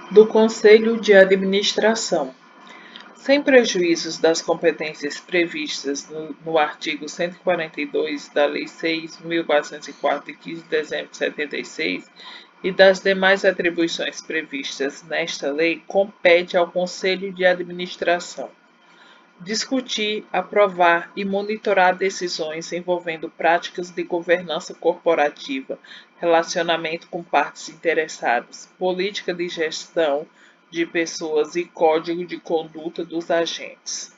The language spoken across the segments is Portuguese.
do Conselho de Administração. Sem prejuízos das competências previstas no artigo 142 da Lei 6.404, de 15 de dezembro de 76, e das demais atribuições previstas nesta lei, compete ao Conselho de Administração discutir, aprovar e monitorar decisões envolvendo práticas de governança corporativa, relacionamento com partes interessadas, política de gestão de pessoas e código de conduta dos agentes.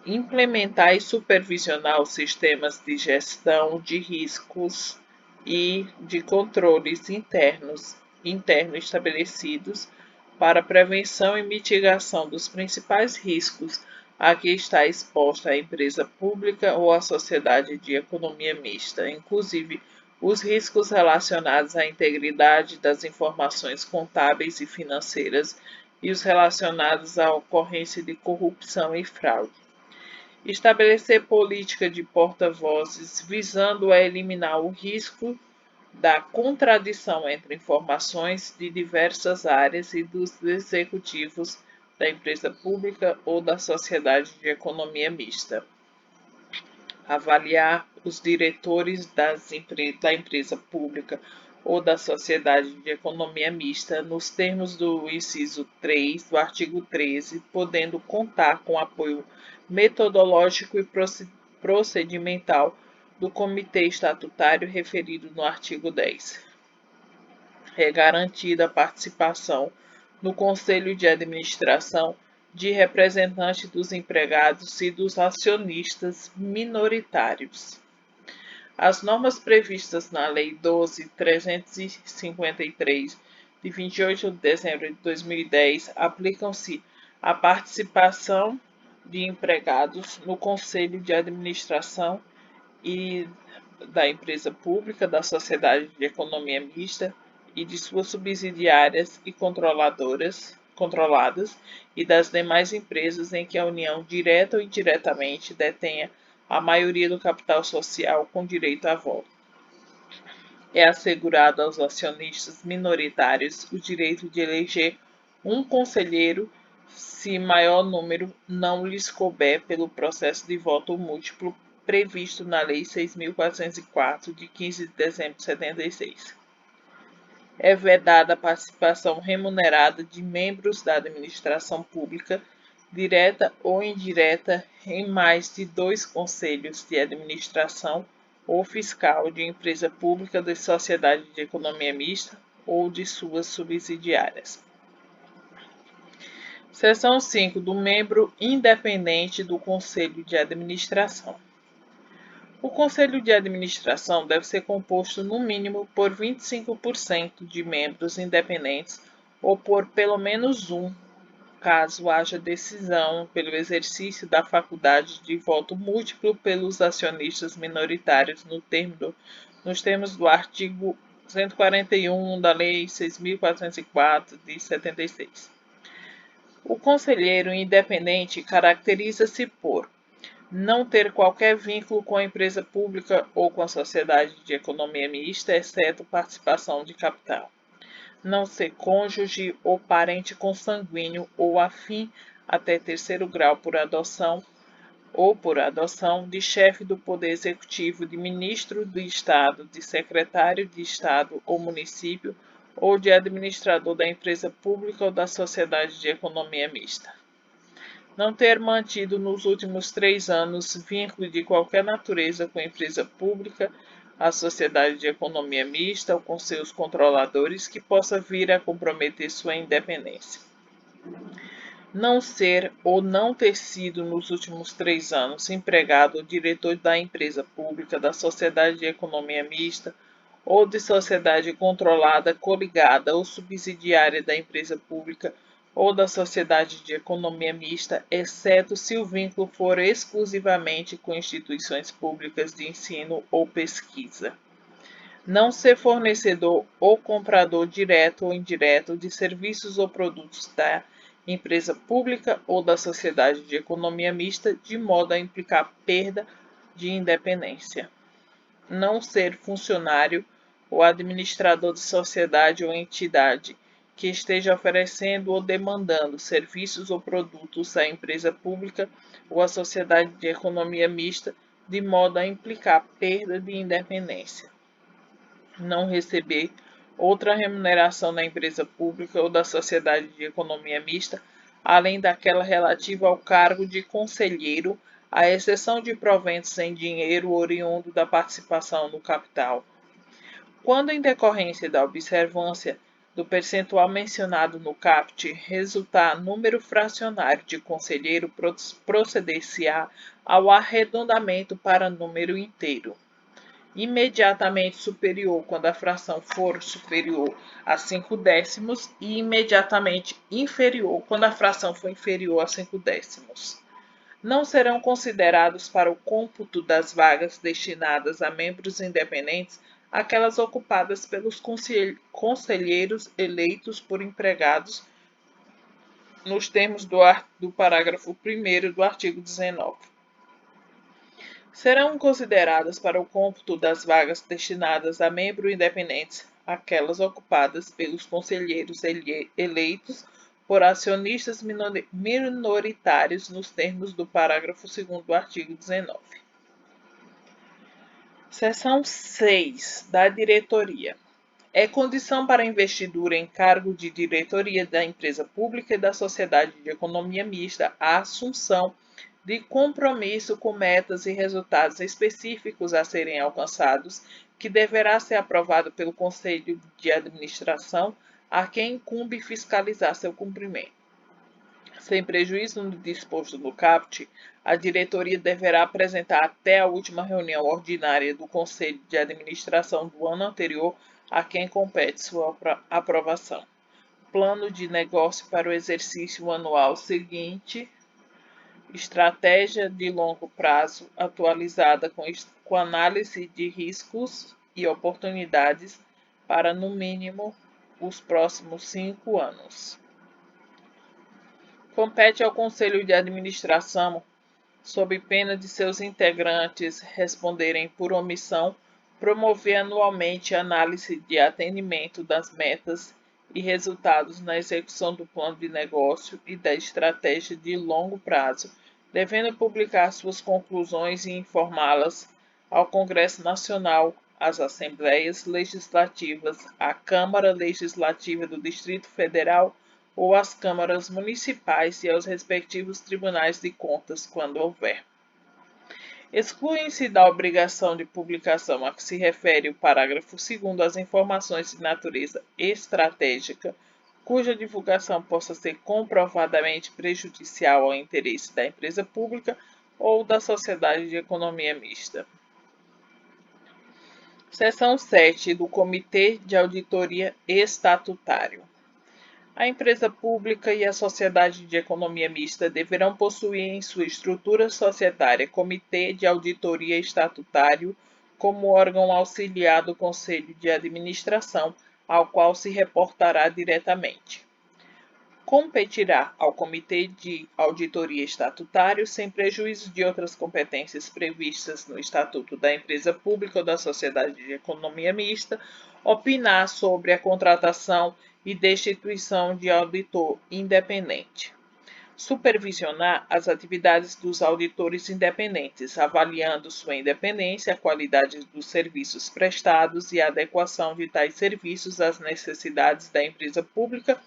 Implementar e supervisionar os sistemas de gestão de riscos e de controles internos estabelecidos para prevenção e mitigação dos principais riscos a que está exposta a empresa pública ou a sociedade de economia mista, inclusive os riscos relacionados à integridade das informações contábeis e financeiras e os relacionados à ocorrência de corrupção e fraude. Estabelecer política de porta-vozes visando a eliminar o risco da contradição entre informações de diversas áreas e dos executivos da empresa pública ou da sociedade de economia mista. Avaliar os diretores da empresa pública ou da sociedade de economia mista nos termos do inciso 3 do artigo 13, podendo contar com apoio metodológico e procedimental do Comitê Estatutário referido no artigo 10. É garantida a participação no Conselho de Administração de representantes dos empregados e dos acionistas minoritários. As normas previstas na Lei 12.353, de 28 de dezembro de 2010, aplicam-se à participação de empregados no Conselho de Administração e da empresa pública, da sociedade de economia mista e de suas subsidiárias e controladas e das demais empresas em que a União, direta ou indiretamente, detenha a maioria do capital social com direito a voto. É assegurado aos acionistas minoritários o direito de eleger um conselheiro se maior número não lhes couber pelo processo de voto múltiplo previsto na Lei 6.404, de 15 de dezembro de 76. É vedada a participação remunerada de membros da administração pública, direta ou indireta, em mais de 2 conselhos de administração ou fiscal de empresa pública, de sociedade de economia mista ou de suas subsidiárias. Seção 5 do membro independente do Conselho de Administração. O Conselho de Administração deve ser composto no mínimo por 25% de membros independentes ou por pelo menos um, caso haja decisão pelo exercício da faculdade de voto múltiplo pelos acionistas minoritários nos termos do artigo 141 da Lei 6.404, de 76. O conselheiro independente caracteriza-se por não ter qualquer vínculo com a empresa pública ou com a sociedade de economia mista, exceto participação de capital. Não ser cônjuge ou parente consanguíneo ou afim até terceiro grau por adoção de chefe do Poder Executivo, de ministro do Estado, de secretário de Estado ou município, ou de administrador da empresa pública ou da sociedade de economia mista. Não ter mantido nos últimos 3 anos vínculo de qualquer natureza com a empresa pública, a sociedade de economia mista ou com seus controladores que possa vir a comprometer sua independência. Não ser ou não ter sido nos últimos 3 anos empregado ou diretor da empresa pública, da sociedade de economia mista ou de sociedade controlada, coligada ou subsidiária da empresa pública ou da sociedade de economia mista, exceto se o vínculo for exclusivamente com instituições públicas de ensino ou pesquisa. Não ser fornecedor ou comprador direto ou indireto de serviços ou produtos da empresa pública ou da sociedade de economia mista, de modo a implicar perda de independência. Não ser funcionário ou administrador de sociedade ou entidade que esteja oferecendo ou demandando serviços ou produtos à empresa pública ou à sociedade de economia mista, de modo a implicar perda de independência. Não receber outra remuneração da empresa pública ou da sociedade de economia mista, além daquela relativa ao cargo de conselheiro, à exceção de proventos em dinheiro oriundo da participação no capital. Quando, em decorrência da observância do percentual mencionado no caput, resultar número fracionário de conselheiro, proceder-se-á ao arredondamento para número inteiro. Imediatamente superior quando a fração for superior a 5 décimos e imediatamente inferior quando a fração for inferior a 5 décimos. Não serão considerados para o cômputo das vagas destinadas a membros independentes aquelas ocupadas pelos conselheiros eleitos por empregados nos termos do parágrafo 1º do artigo 19. Serão consideradas para o cômputo das vagas destinadas a membros independentes aquelas ocupadas pelos conselheiros eleitos por acionistas minoritários nos termos do parágrafo 2º do artigo 19. Seção 6 da diretoria. É condição para investidura em cargo de diretoria da empresa pública e da sociedade de economia mista a assunção de compromisso com metas e resultados específicos a serem alcançados, que deverá ser aprovado pelo Conselho de Administração, a quem incumbe fiscalizar seu cumprimento. Sem prejuízo do disposto no caput, a diretoria deverá apresentar até a última reunião ordinária do Conselho de Administração do ano anterior a quem compete sua aprovação. Plano de negócio para o exercício anual seguinte, estratégia de longo prazo atualizada com análise de riscos e oportunidades para, no mínimo, os próximos 5 anos. Compete ao Conselho de Administração, sob pena de seus integrantes responderem por omissão, promover anualmente a análise de atendimento das metas e resultados na execução do plano de negócio e da estratégia de longo prazo, devendo publicar suas conclusões e informá-las ao Congresso Nacional, às Assembleias Legislativas, à Câmara Legislativa do Distrito Federal ou às câmaras municipais e aos respectivos tribunais de contas, quando houver. Excluem-se da obrigação de publicação a que se refere o parágrafo 2º as informações de natureza estratégica, cuja divulgação possa ser comprovadamente prejudicial ao interesse da empresa pública ou da sociedade de economia mista. Seção 7 do Comitê de Auditoria Estatutário. A empresa pública e a sociedade de economia mista deverão possuir em sua estrutura societária comitê de auditoria estatutário como órgão auxiliar do Conselho de Administração, ao qual se reportará diretamente. Competirá ao Comitê de Auditoria Estatutário, sem prejuízo de outras competências previstas no Estatuto da Empresa Pública ou da Sociedade de Economia Mista, opinar sobre a contratação e destituição de auditor independente. Supervisionar as atividades dos auditores independentes, avaliando sua independência, a qualidade dos serviços prestados e a adequação de tais serviços às necessidades da empresa pública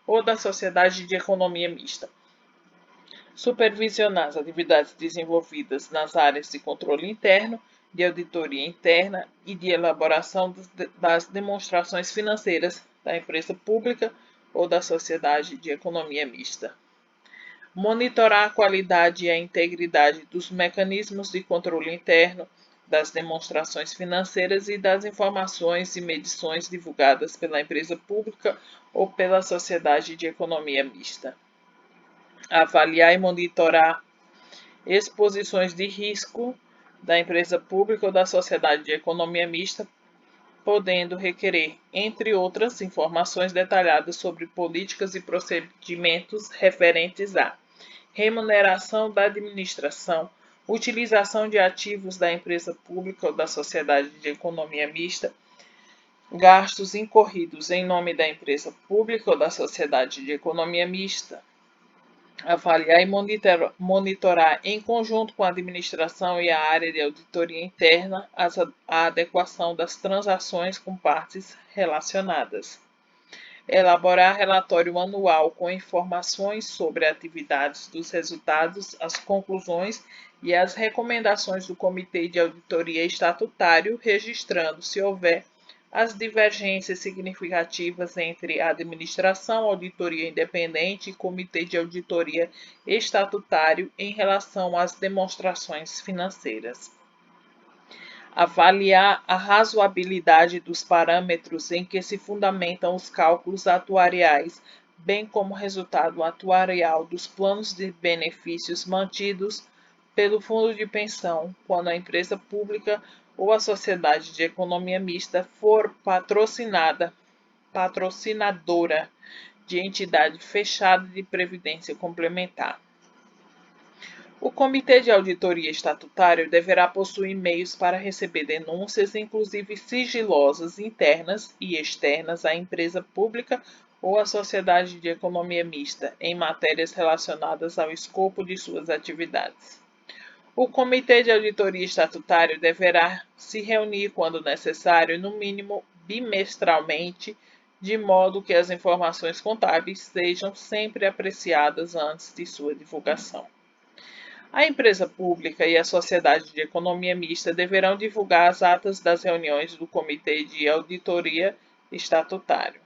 ou da sociedade de economia mista. Supervisionar as atividades desenvolvidas nas áreas de controle interno, de auditoria interna e de elaboração das demonstrações financeiras da empresa pública ou da sociedade de economia mista. Monitorar a qualidade e a integridade dos mecanismos de controle interno, das demonstrações financeiras e das informações e medições divulgadas pela empresa pública ou pela sociedade de economia mista. Avaliar e monitorar exposições de risco da empresa pública ou da sociedade de economia mista, podendo requerer, entre outras, informações detalhadas sobre políticas e procedimentos referentes à remuneração da administração, utilização de ativos da empresa pública ou da sociedade de economia mista, gastos incorridos em nome da empresa pública ou da sociedade de economia mista, avaliar e monitorar em conjunto com a administração e a área de auditoria interna a adequação das transações com partes relacionadas. Elaborar relatório anual com informações sobre atividades dos resultados, as conclusões e as recomendações do Comitê de Auditoria Estatutário, registrando, se houver, as divergências significativas entre a administração, auditoria independente e comitê de auditoria estatutário em relação às demonstrações financeiras. Avaliar a razoabilidade dos parâmetros em que se fundamentam os cálculos atuariais, bem como o resultado atuarial dos planos de benefícios mantidos pelo fundo de pensão, quando a empresa pública ou a sociedade de economia mista for patrocinadora de entidade fechada de previdência complementar. O Comitê de Auditoria Estatutário deverá possuir meios para receber denúncias, inclusive sigilosas, internas e externas à empresa pública ou à sociedade de economia mista, em matérias relacionadas ao escopo de suas atividades. O Comitê de Auditoria Estatutário deverá se reunir, quando necessário, no mínimo bimestralmente, de modo que as informações contábeis sejam sempre apreciadas antes de sua divulgação. A empresa pública e a sociedade de economia mista deverão divulgar as atas das reuniões do Comitê de Auditoria Estatutário.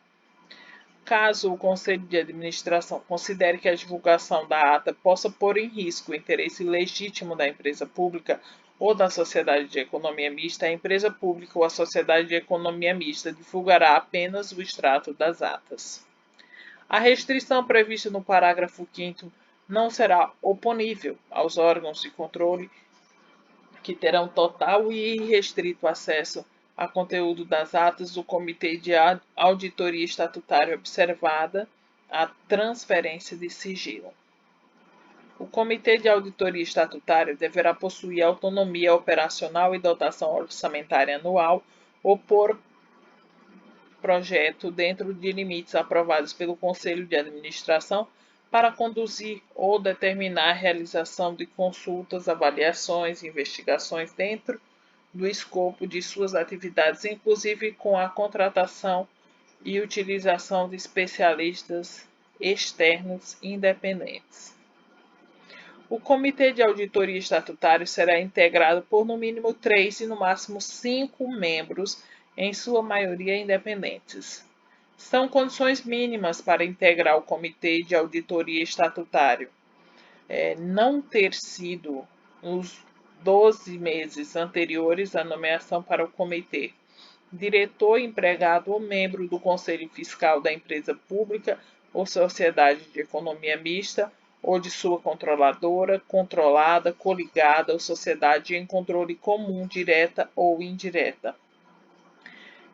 Caso o Conselho de Administração considere que a divulgação da ata possa pôr em risco o interesse legítimo da empresa pública ou da sociedade de economia mista, a empresa pública ou a sociedade de economia mista divulgará apenas o extrato das atas. A restrição prevista no parágrafo 5º não será oponível aos órgãos de controle, que terão total e irrestrito acesso a conteúdo das atas do Comitê de Auditoria Estatutária, observada a transferência de sigilo. O Comitê de Auditoria Estatutário deverá possuir autonomia operacional e dotação orçamentária anual ou por projeto dentro de limites aprovados pelo Conselho de Administração para conduzir ou determinar a realização de consultas, avaliações e investigações dentro do escopo de suas atividades, inclusive com a contratação e utilização de especialistas externos independentes. O Comitê de Auditoria Estatutário será integrado por no mínimo 3 e no máximo 5 membros, em sua maioria independentes. São condições mínimas para integrar o Comitê de Auditoria Estatutário: não ter sido nos 12 meses anteriores à nomeação para o comitê diretor, empregado ou membro do Conselho Fiscal da empresa pública ou sociedade de economia mista ou de sua controladora, controlada, coligada ou sociedade em controle comum, direta ou indireta.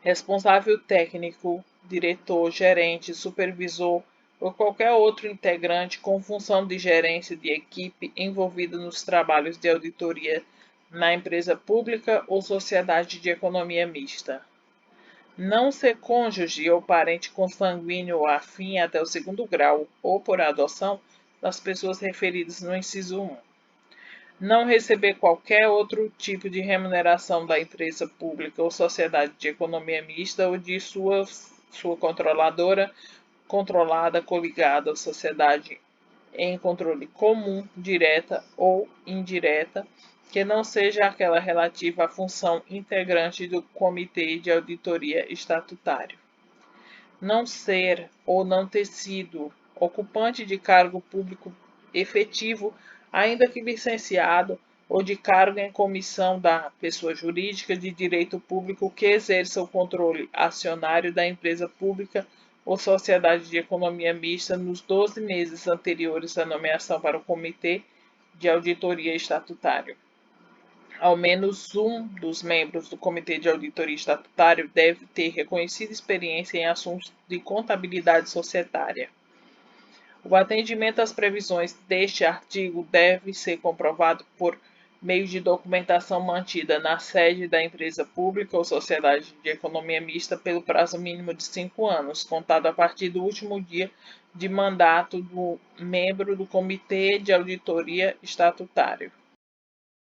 Responsável técnico, diretor, gerente, supervisor ou qualquer outro integrante com função de gerência de equipe envolvido nos trabalhos de auditoria na empresa pública ou sociedade de economia mista. Não ser cônjuge ou parente consanguíneo ou afim até o 2º grau ou por adoção das pessoas referidas no inciso 1. Não receber qualquer outro tipo de remuneração da empresa pública ou sociedade de economia mista ou de sua controladora, controlada, coligada ou sociedade em controle comum, direta ou indireta, que não seja aquela relativa à função integrante do Comitê de Auditoria Estatutário. Não ser ou não ter sido ocupante de cargo público efetivo, ainda que licenciado, ou de cargo em comissão da pessoa jurídica de direito público que exerça o controle acionário da empresa pública ou sociedade de economia mista nos 12 meses anteriores à nomeação para o Comitê de Auditoria Estatutário. Ao menos um dos membros do Comitê de Auditoria Estatutário deve ter reconhecida experiência em assuntos de contabilidade societária. O atendimento às previsões deste artigo deve ser comprovado por meio de documentação mantida na sede da empresa pública ou sociedade de economia mista pelo prazo mínimo de 5 anos, contado a partir do último dia de mandato do membro do Comitê de Auditoria Estatutário.